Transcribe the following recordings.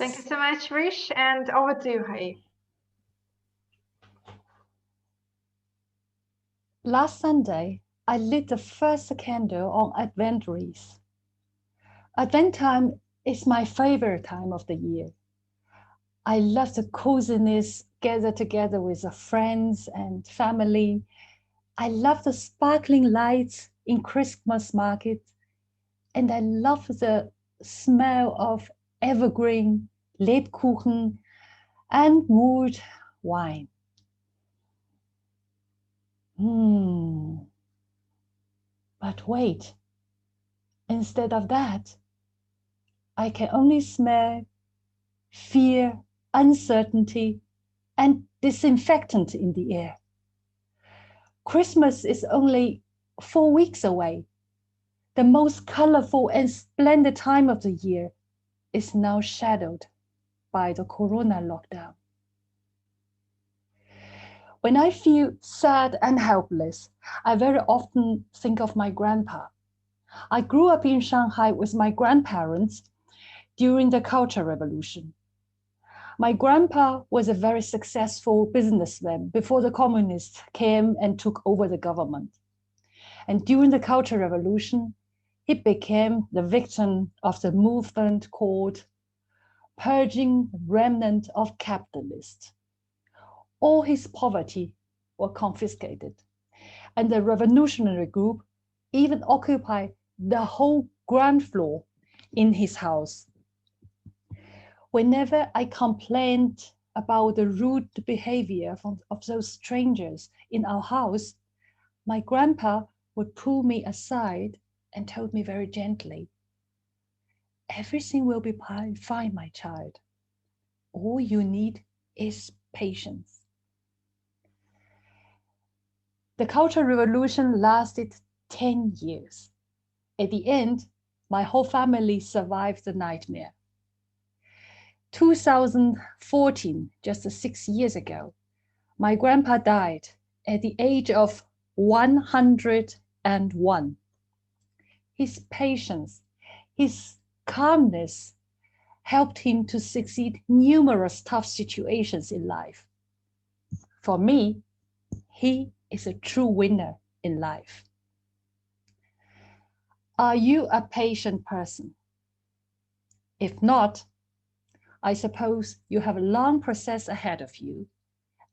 Thank you so much, Rish, and over to you, Haiyi. Last Sunday, I lit the first candle on Advent wreath. Advent time is my favorite time of the year. I love the coziness, gather together with the friends and family. I love the sparkling lights in Christmas market, and I love the smell of evergreen, Lebkuchen, and mulled wine. But wait, instead of that, I can only smell fear, uncertainty, and disinfectant in the air. Christmas is only 4 weeks away. The most colorful and splendid time of the year is now shadowed by the corona lockdown. When I feel sad and helpless, I very often think of my grandpa. I grew up in Shanghai with my grandparents during the Cultural Revolution. My grandpa was a very successful businessman before the communists came and took over the government. And during the Cultural Revolution, he became the victim of the movement called Purging Remnant of Capitalists. All his poverty was confiscated, and the revolutionary group even occupied the whole ground floor in his house. Whenever I complained about the rude behavior of those strangers in our house, my grandpa would pull me aside and told me very gently, "Everything will be fine, my child. All you need is patience." The Cultural Revolution lasted 10 years. At the end, my whole family survived the nightmare. 2014, just 6 years ago, my grandpa died at the age of 101. His patience, his calmness helped him to succeed numerous tough situations in life. For me, he is a true winner in life. Are you a patient person? If not, I suppose you have a long process ahead of you,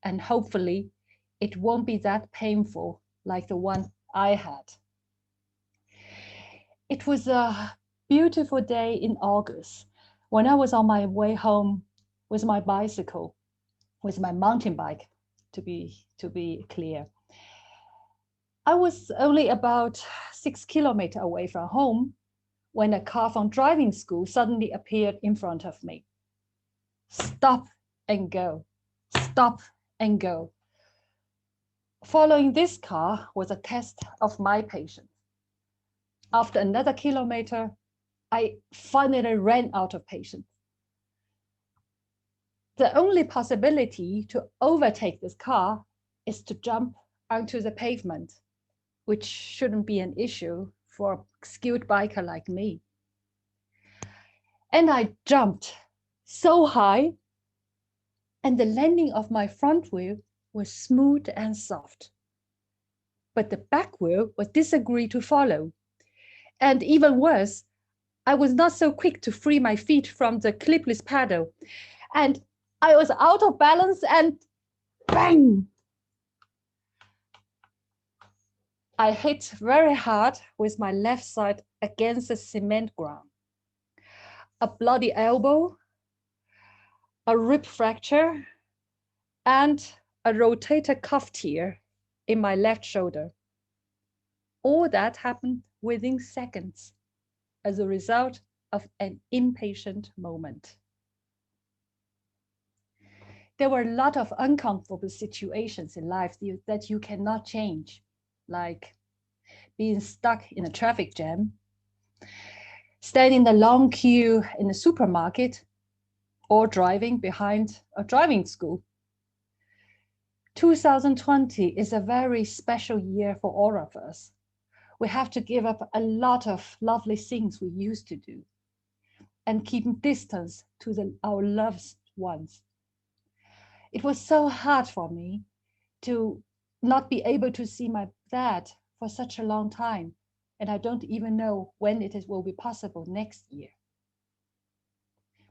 and hopefully it won't be that painful like the one I had. It was a beautiful day in August when I was on my way home with my bicycle, with my mountain bike, to be clear. I was only about 6 kilometers away from home when a car from driving school suddenly appeared in front of me. Stop and go, stop and go. Following this car was a test of my patience. After another kilometer, I finally ran out of patience. The only possibility to overtake this car is to jump onto the pavement, which shouldn't be an issue for a skilled biker like me. And I jumped so high, and the landing of my front wheel was smooth and soft. But the back wheel was disagreed to follow. And even worse, I was not so quick to free my feet from the clipless pedal. And I was out of balance and bang! I hit very hard with my left side against the cement ground. A bloody elbow, a rib fracture, and a rotator cuff tear in my left shoulder. All that happened within seconds as a result of an impatient moment. There were a lot of uncomfortable situations in life that you cannot change, like being stuck in a traffic jam, standing in a long queue in a supermarket, or driving behind a driving school. 2020 is a very special year for all of us. We have to give up a lot of lovely things we used to do. and keeping distance to our loved ones. It was so hard for me to not be able to see my dad for such a long time. And I don't even know when will be possible next year.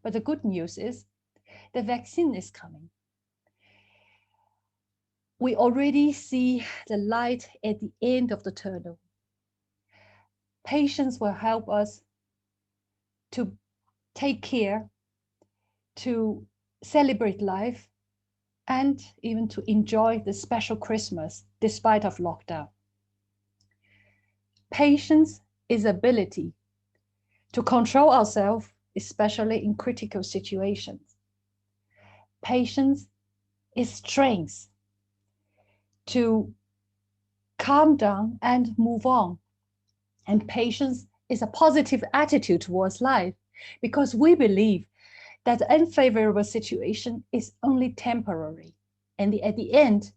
But the good news is the vaccine is coming. We already see the light at the end of the tunnel. Patients will help us to take care, to celebrate life, and even to enjoy the special Christmas despite of lockdown. Patience is ability to control ourselves, especially in critical situations. Patience is strength to calm down and move on. And patience is a positive attitude towards life, because we believe that unfavorable situation is only temporary, and at the end,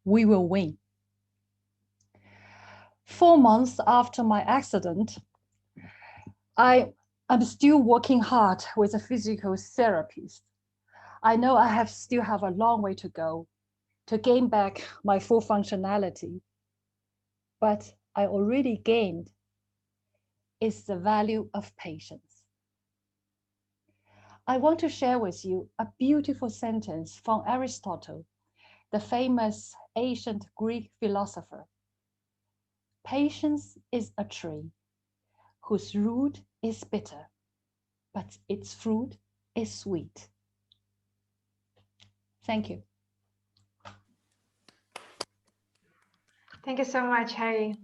we will win. 4 months after my accident, I'm still working hard with a physical therapist. I know I still have a long way to go to gain back my full functionality, but I already gained is the value of patience. I want to share with you a beautiful sentence from Aristotle, the famous ancient Greek philosopher. Patience is a tree whose root is bitter, but its fruit is sweet. Thank you. Thank you so much, Haiyi.